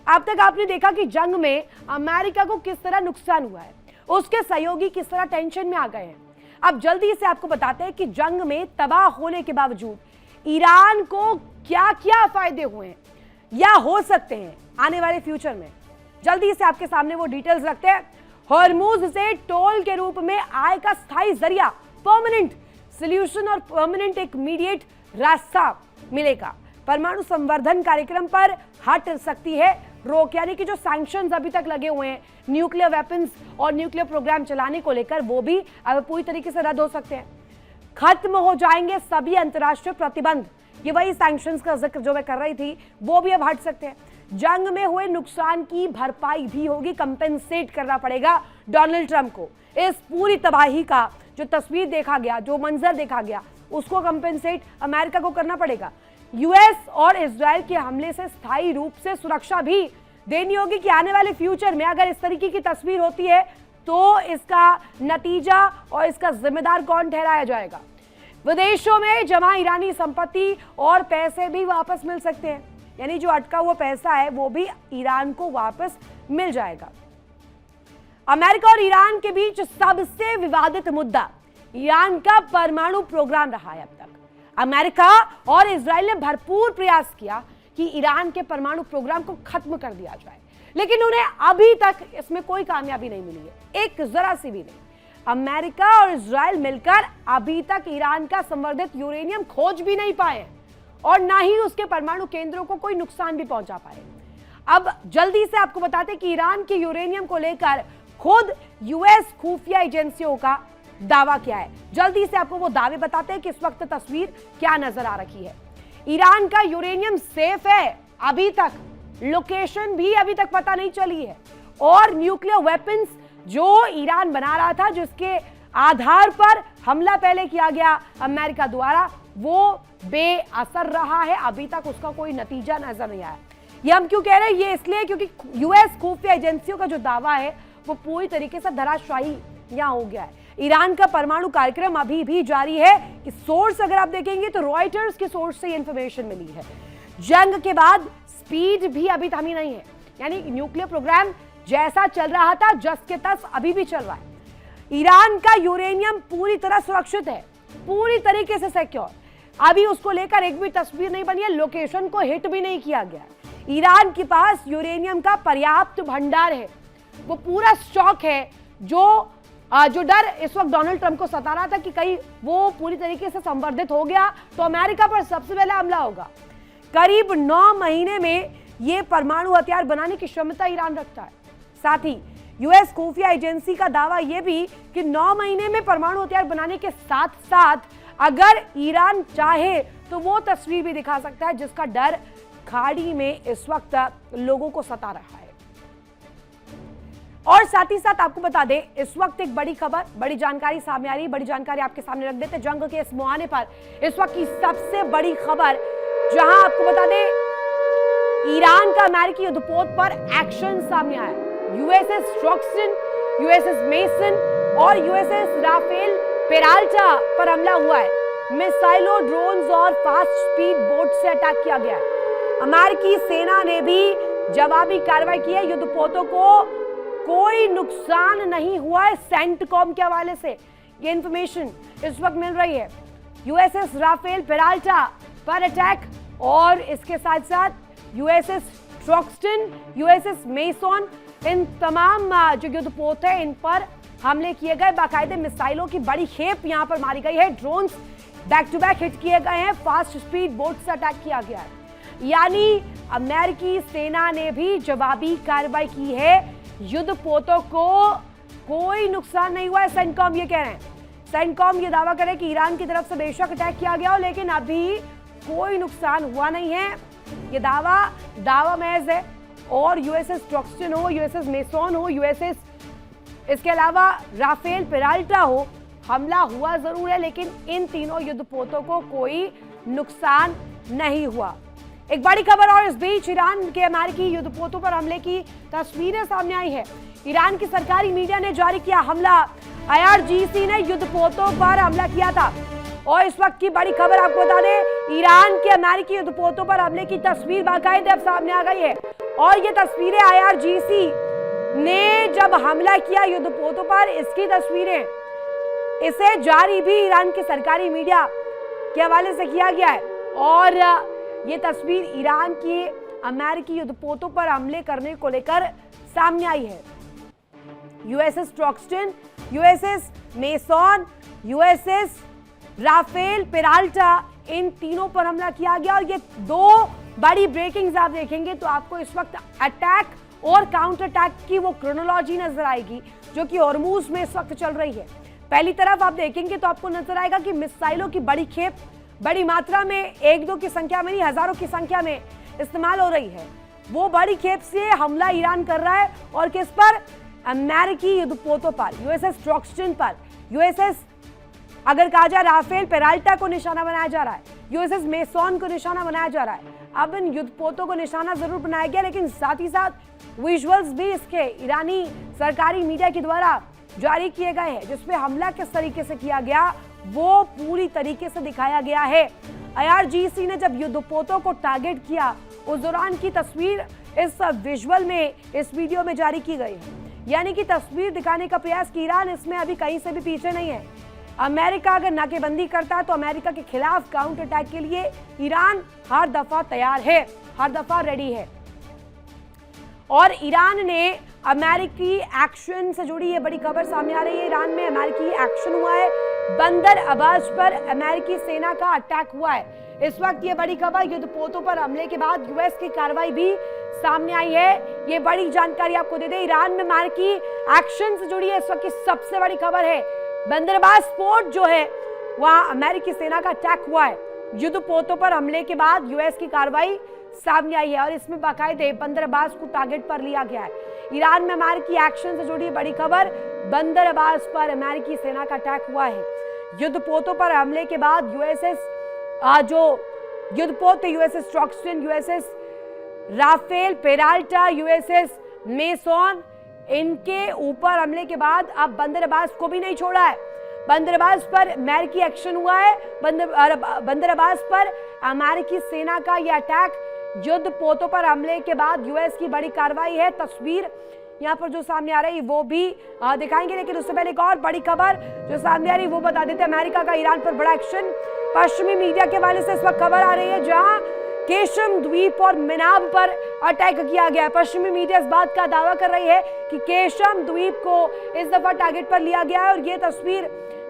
अब तक आपने देखा कि जंग में अमेरिका को किस तरह नुकसान हुआ है, उसके सहयोगी किस तरह टेंशन में आ गए हैं। अब जल्दी से आपको बताते हैं कि जंग में तबाह होने के बावजूद ईरान को क्या क्या फायदे हुए हैं या हो सकते हैं आने वाले फ्यूचर में। जल्दी से आपके सामने वो डिटेल्स रखते हैं। हॉर्मूज से टोल के रूप में आय का स्थायी जरिया, परमानेंट सॉल्यूशन और परमानेंट एक मीडिएट रास्ता मिलेगा। परमाणु संवर्धन कार्यक्रम पर हट सकती है रोक, यानी कि जो सैंक्शंस अभी तक लगे हुए हैं न्यूक्लियर वेपन्स और न्यूक्लियर प्रोग्राम चलाने को लेकर, वो भी अब पूरी तरीके से रद्द हो सकते हैं। खत्म हो जाएंगे सभी अंतर्राष्ट्रीय प्रतिबंध, ये वही सैंक्शंस का जिक्र जो मैं कर रही थी, वो भी अब हट सकते हैं। जंग में हुए नुकसान की भरपाई भी होगी, कंपेंसेट करना पड़ेगा डोनाल्ड ट्रंप को। इस पूरी तबाही का जो तस्वीर देखा गया, जो मंजर देखा गया, उसको कंपेंसेट अमेरिका को करना पड़ेगा। यूएस और इजराइल के हमले से स्थायी रूप से सुरक्षा भी देनी होगी कि आने वाले फ्यूचर में अगर इस तरीके की तस्वीर होती है तो इसका नतीजा और इसका जिम्मेदार कौन ठहराया जाएगा। विदेशों में जमा ईरानी संपत्ति और पैसे भी वापस मिल सकते हैं, यानी जो अटका हुआ पैसा है वो भी ईरान को वापस मिल जाएगा। अमेरिका और ईरान के बीच सबसे विवादित मुद्दा ईरान का परमाणु प्रोग्राम रहा है। अब तक अमेरिका और इजराइल ने भरपूर प्रयास किया कि ईरान के परमाणु प्रोग्राम को खत्म कर दिया जाए, लेकिन उन्हें अभी तक इसमें कोई कामयाबी नहीं मिली है, एक जरा सी भी नहीं। अमेरिका और इजराइल मिलकर अभी तक ईरान का संवर्धित यूरेनियम खोज भी नहीं पाए और ना ही उसके परमाणु केंद्रों को कोई नुकसान भी पहुंचा पाए। अब जल्दी से आपको बताते हैं कि ईरान के यूरेनियम को लेकर खुद यूएस खुफिया एजेंसियों का दावा क्या है। जल्दी से आपको वो दावे बताते हैं कि इस वक्त तस्वीर क्या नजर आ रही है। ईरान का यूरेनियम सेफ है, अभी तक लोकेशन भी अभी तक पता नहीं चली है, और न्यूक्लियर वेपन्स जो ईरान बना रहा था, जिसके आधार पर हमला पहले किया गया अमेरिका द्वारा, वो बेअसर रहा है, अभी तक उसका कोई नतीजा नजर नहीं आया। ये हम क्यों कह रहे हैं? ये इसलिए क्योंकि यूएस खुफिया एजेंसियों का जो दावा है वो पूरी तरीके से धराशायी यहां हो गया है। ईरान का परमाणु कार्यक्रम अभी भी जारी है। कि सोर्स अगर आप देखेंगे तो रॉयटर्स के सोर्स से इंफॉर्मेशन मिली है। जंग के बाद स्पीड भी अभी थमी नहीं है, यानी न्यूक्लियर प्रोग्राम जैसा चल रहा था जस के तस अभी भी चल रहा है। ईरान का यूरेनियम पूरी तरह सुरक्षित है, पूरी तरीके से सिक्योर। अभी उसको लेकर एक भी तस्वीर नहीं बनी है, लोकेशन को हिट भी नहीं किया गया। ईरान के पास यूरेनियम का पर्याप्त भंडार है, वो पूरा स्टॉक है। जो डर इस वक्त डोनाल्ड ट्रंप को सता रहा था कि कहीं वो पूरी तरीके से संवर्धित हो गया तो अमेरिका पर सबसे पहले हमला होगा। करीब 9 महीने में ये परमाणु हथियार बनाने की क्षमता ईरान रखता है। साथ ही यूएस खुफिया एजेंसी का दावा यह भी कि 9 महीने में परमाणु हथियार बनाने के साथ साथ अगर ईरान चाहे तो वो तस्वीर भी दिखा सकता है, जिसका डर खाड़ी में इस वक्त लोगों को सता रहा है। और साथ ही साथ आपको बता दें, इस वक्त एक बड़ी खबर, बड़ी जानकारी सामने आ रही है। बड़ी जानकारी आपके सामने रख देते हैं। जंग के इस मुहाने पर इस वक्त की सबसे बड़ी खबर, जहां आपको बता दें ईरान का अमेरिकी युद्धपोत पर एक्शन सामने आया। यूएसएस ट्रॉक्सन, यूएसएस मेसन और यूएसएस राफेल पेराल्टा पर हमला हुआ है। मिसाइलों, ड्रोन्स और फास्ट स्पीड बोट से अटैक किया गया है। अमेरिकी सेना ने भी जवाबी कार्रवाई की है। युद्धपोतों को कोई नुकसान नहीं हुआ है। सेंटकॉम के हवाले से ये इंफॉर्मेशन इस वक्त मिल रही है। यूएसएस राफेल पेराल्टा पर अटैक, और इसके साथ साथ यूएसएस ट्रॉक्सन, यूएसएस मेसन, इन तमाम जो युद्धपोत है इन पर हमले किए गए। बाकायदे मिसाइलों की बड़ी खेप यहां पर मारी गई है। Drones back to back hit किए गए हैं। फास्ट स्पीड बोट से अटैक किया गया है। यानी अमेरिकी सेना ने भी जवाबी कार्रवाई की है। युद्धपोतों को कोई नुकसान नहीं हुआ है, सेंटकॉम ये कह रहे हैं। सेंटकॉम ये दावा करे कि ईरान की तरफ से बेशक अटैक किया गया हो, लेकिन अभी कोई नुकसान हुआ नहीं है। ये दावा महज है। और यूएसएस ट्रॉक्सन हो, यूएसएस मेसन हो, यूएसएस इसके अलावा राफेल पेराल्टा हो, हमला हुआ जरूर है, लेकिन इन तीनों युद्धपोतों को कोई नुकसान नहीं हुआ। एक बड़ी खबर और इस बीच ईरान के अमेरिकी युद्धपोतों पर हमले की तस्वीरें सामने आई है। ईरान की सरकारी मीडिया ने जारी किया हमला। आईआरजीसी ने युद्धपोतों पर हमला किया था। और इस वक्त की बड़ी खबर आपको बता दें, ईरान के अमेरिकी युद्धपोतों पर हमले की तस्वीर बाकायदे अब सामने आ गई है। और ये तस्वीरें IRGC ने जब हमला किया युद्धपोतों पर, इसकी तस्वीरें, इसे जारी भी ईरान के सरकारी मीडिया के हवाले से किया गया है। और ये तस्वीर ईरान की अमेरिकी युद्धपोतों पर हमले करने को लेकर सामने आई है। USS Truxtun, USS Mason, USS Rafael Peralta, इन तीनों पर हमला किया गया। और ये दो बड़ी ब्रेकिंग्स आप देखेंगे तो आपको इस वक्त अटैक और काउंटर अटैक की वो क्रोनोलॉजी नजर आएगी जो कि हॉर्मूज में इस वक्त चल रही है। पहली तरफ आप देखेंगे तो आपको नजर आएगा कि मिसाइलों की बड़ी खेप बड़ी मात्रा में, एक दो की संख्या में नहीं, हजारों की संख्या में इस्तेमाल हो रही है। वो बड़ी खेप से हमला ईरान कर रहा है और किस पर? अमेरिकी युद्धपोतों पर, USS ट्रॉक्सटन पर, USS अगर कहा जाए राफेल पेराल्टा को निशाना बनाया जा रहा है, USS मेसॉन को निशाना बनाया जा रहा है। अब इन युद्धपोतों को निशाना जरूर बनाया गया, लेकिन साथ ही साथ विजुअल्स भी इसके ईरानी सरकारी मीडिया के द्वारा जारी किए गए हैं, जिसमें हमला किस तरीके से किया गया वो पूरी तरीके से दिखाया गया है। IRGC ने जब युद्धपोतों को टारगेट किया उस दौरान की तस्वीर इस विजुअल में, इस वीडियो में जारी की गई है। यानी कि तस्वीर दिखाने का प्रयास कि ईरान इसमें अभी कहीं से भी पीछे नहीं है। अमेरिका अगर नाकेबंदी करता है तो अमेरिका के खिलाफ काउंटर अटैक के लिए ईरान हर दफा तैयार है, हर दफा रेडी है। और ईरान ने अमेरिकी एक्शन से जुड़ी ये बड़ी खबर सामने आ रही है। ईरान में अमेरिकी एक्शन हुआ है, बंदर अब्बास पर अमेरिकी सेना का अटैक हुआ है। इस वक्त ये बड़ी खबर युद्धपोतों पर हमले के बाद यूएस की कार्रवाई भी सामने आई है। ये बड़ी जानकारी आपको दे दें, ईरान में अमेरिकी एक्शन से जुड़ी है इस वक्त की सबसे बड़ी खबर है। बंदर अब्बास पोर्ट जो है वहां अमेरिकी सेना का अटैक हुआ है। युद्धपोतों पर हमले के बाद यूएस की कार्रवाई सामने आई है और इसमें बाकायदे बंदर अब्बास को टारगेट पर लिया गया है। ईरान में अमेरिकी एक्शन से जुड़ी बड़ी खबर, बंदर अब्बास पर अमेरिकी सेना का अटैक हुआ है। युद्धपोतों पर हमले के बाद यूएसएस जो युद्धपोत थे, USS Truxtun, USS Rafael Peralta, USS meson, इनके ऊपर हमले के बाद अब बंदर अब्बास को भी नहीं छोड़ा है। बंदर अब्बास पर अमेरिकी एक्शन हुआ है। बंदर अब्बास पर अमेरिकी सेना का यह अटैक, युद्धपोतों पर हमले के बाद यूएस की बड़ी कार्रवाई है। तस्वीर यहाँ पर जो सामने आ रही है वो भी दिखाएंगे, लेकिन उससे पहले एक और बड़ी खबर जो सामने आ रही है वो बता देते हैं। अमेरिका का ईरान पर बड़ा एक्शन, पश्चिमी मीडिया के हवाले से इस वक्त खबर आ रही है जहां केशम द्वीप और मिनाब पर अटैक किया गया है। पश्चिमी मीडिया इस बात का दावा कर रही है कि केशम द्वीप को इस दफा टारगेट पर लिया गया है और ये तस्वीर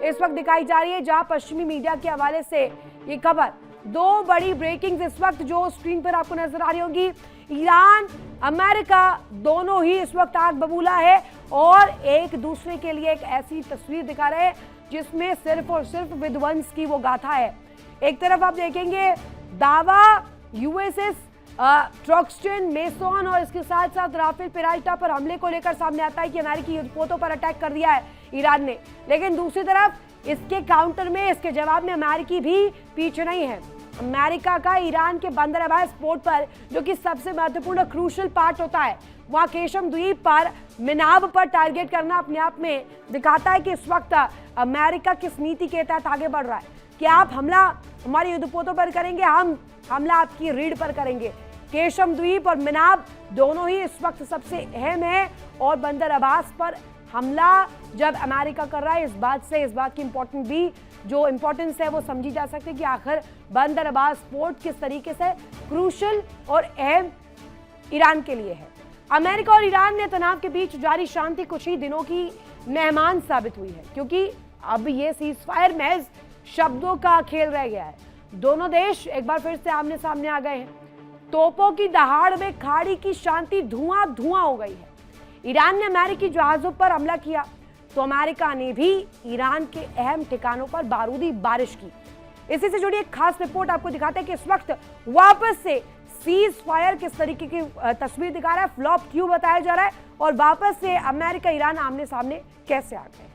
इस वक्त दिखाई जा रही है जहां पश्चिमी मीडिया के हवाले से ये खबर। दो बड़ी ब्रेकिंग्स इस वक्त जो स्क्रीन पर आपको नजर आ रही होगी। ईरान अमेरिका दोनों ही इस वक्त आग बबूला है और एक दूसरे के लिए एक ऐसी तस्वीर दिखा रहे हैं जिसमें सिर्फ और सिर्फ विध्वंस की वो गाथा है। एक तरफ आप देखेंगे दावा यूएसएस ट्रॉक्सटन, मेसॉन और इसके साथ साथ राफेल पेराल्टा पर हमले को लेकर सामने आता है कि अमेरिकी युद्धपोतों पर अटैक कर दिया है ईरान ने, लेकिन दूसरी तरफ इसके काउंटर में, इसके जवाब में अमेरिकी भी पीछे नहीं है। अमेरिका का ईरान के बंदर अब्बास पोर्ट पर, जो कि सबसे महत्वपूर्ण क्रूशल पार्ट होता है, वहां केशम द्वीप पर मिनाब पर टारगेट करना अपने आप में दिखाता है कि इस वक्त अमेरिका किस नीति के तहत आगे बढ़ रहा है कि आप हमला हमारे युद्धपोतों पर करेंगे, हम हमला आपकी रीढ़ पर करेंगे। केशम द्वीप और मिनाब दोनों ही इस वक्त सबसे अहम है और बंदर अब्बास पर हमला जब अमेरिका कर रहा है, इस बात की इंपॉर्टेंस है वो समझी जा सकती है कि आखिर बंदर अब्बास पोर्ट किस तरीके से क्रूशल और अहम ईरान के लिए है। अमेरिका और ईरान ने तनाव के बीच जारी शांति कुछ ही दिनों की मेहमान साबित हुई है, क्योंकि अब ये सीजफायर महज शब्दों का खेल रह गया है। दोनों देश एक बार फिर से आमने सामने आ गए हैं। तोपों की दहाड़ में खाड़ी की शांति धुआं धुआं हो गई है। ईरान ने अमेरिकी जहाजों पर हमला किया तो अमेरिका ने भी ईरान के अहम ठिकानों पर बारूदी बारिश की। इसी से जुड़ी एक खास रिपोर्ट आपको दिखाते हैं कि इस वक्त वापस से सीज फायर किस तरीके की तस्वीर दिखा रहा है, फ्लॉप क्यों बताया जा रहा है और वापस से अमेरिका ईरान आमने सामने कैसे आ गए।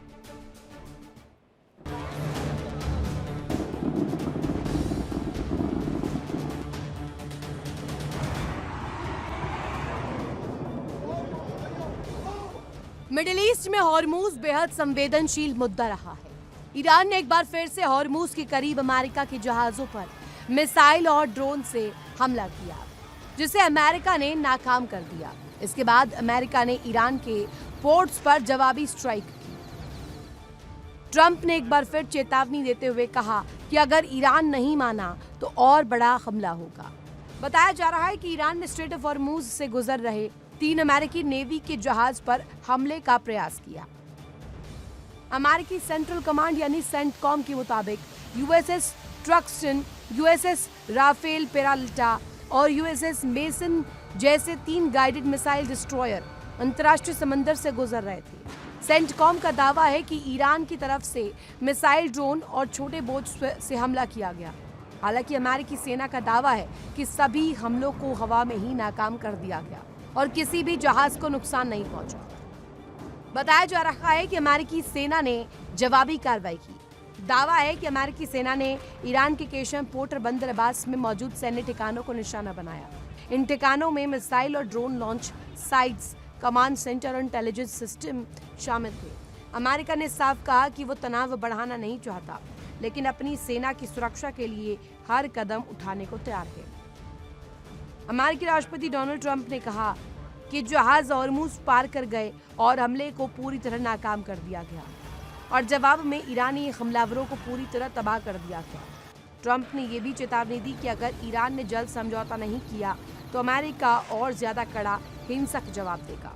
मिडिल ईस्ट में हॉर्मूज बेहद संवेदनशील मुद्दा रहा है। ईरान ने एक बार फिर से हॉर्मूज के करीब अमेरिका के जहाजों पर मिसाइल और ड्रोन से हमला किया। जिसे अमेरिका ने नाकाम कर दिया। इसके बाद अमेरिका ने ईरान के पोर्ट्स पर जवाबी स्ट्राइक की। ट्रंप ने एक बार फिर चेतावनी देते हुए कहा कि अगर ईरान नहीं माना तो और बड़ा हमला होगा। बताया जा रहा है कि ईरान ने स्ट्रेट ऑफ हॉर्मुज से गुजर रहे 3 अमेरिकी नेवी के जहाज पर हमले का प्रयास किया। अमेरिकी सेंट्रल कमांड यानी सेंटकॉम के मुताबिक यूएसएस ट्रक्सन, यूएसएस राफेल पेराल्टा और यूएसएस मेसन जैसे 3 गाइडेड मिसाइल डिस्ट्रॉयर अंतर्राष्ट्रीय समंदर से गुजर रहे थे। सेंटकॉम का दावा है कि ईरान की तरफ से मिसाइल, ड्रोन और छोटे बोट से हमला किया गया। हालांकि अमेरिकी सेना का दावा है कि सभी हमलों को हवा में ही नाकाम कर दिया गया और किसी भी जहाज को नुकसान नहीं पहुंचा। बताया जा रहा है कि अमेरिकी सेना ने जवाबी कार्रवाई की। दावा है कि अमेरिकी सेना ने ईरान के केशम पोर्ट और बंदर अब्बास में मौजूद सैन्य ठिकानों को निशाना बनाया। इन ठिकानों में मिसाइल और drone launch sites, command centre और इंटेलिजेंस सिस्टम शामिल थे। अमेरिका ने साफ कहा कि वो तनाव बढ़ाना नहीं चाहता, लेकिन अपनी सेना की सुरक्षा के लिए हर कदम उठाने को तैयार है। अमेरिकी राष्ट्रपति डोनाल्ड ट्रंप ने कहा कि जहाज हॉर्मुज पार कर गए और हमले को पूरी तरह नाकाम कर दिया गया और जवाब में ईरानी हमलावरों को पूरी तरह तबाह कर दिया गया। ट्रंप ने यह भी चेतावनी दी कि अगर ईरान ने जल्द समझौता नहीं किया तो अमेरिका और ज्यादा कड़ा हिंसक जवाब देगा।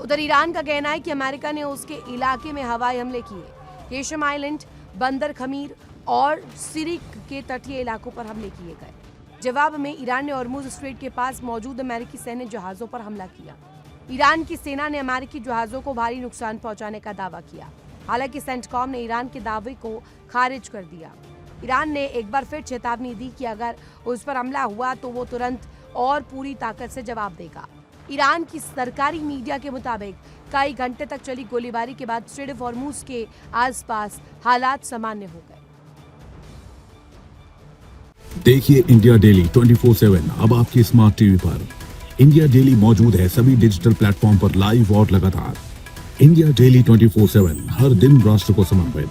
उधर ईरान का कहना है कि अमेरिका ने उसके इलाके में हवाई हमले किए। केशम आइलैंड, बंदर खमीर और सिरिक के तटीय इलाकों पर हमले किए गए। जवाब में ईरान ने हॉर्मुज स्ट्रेट के पास मौजूद अमेरिकी सैन्य जहाजों पर हमला किया। ईरान की सेना ने अमेरिकी जहाजों को भारी नुकसान पहुंचाने का दावा किया। हालांकि सेंटकॉम ने ईरान के दावे को खारिज कर दिया। ईरान ने एक बार फिर चेतावनी दी कि अगर उस पर हमला हुआ तो वो तुरंत और पूरी ताकत से जवाब देगा। ईरान की सरकारी मीडिया के मुताबिक कई घंटे तक चली गोलीबारी के बाद स्ट्रेट ऑफ हॉर्मुज के आसपास हालात सामान्य हो गए। देखिए इंडिया डेली 24/7 अब आपकी स्मार्ट टीवी पर। इंडिया डेली मौजूद है सभी डिजिटल प्लेटफॉर्म पर लाइव और लगातार। इंडिया डेली 24/7 हर दिन राष्ट्र को समर्पित।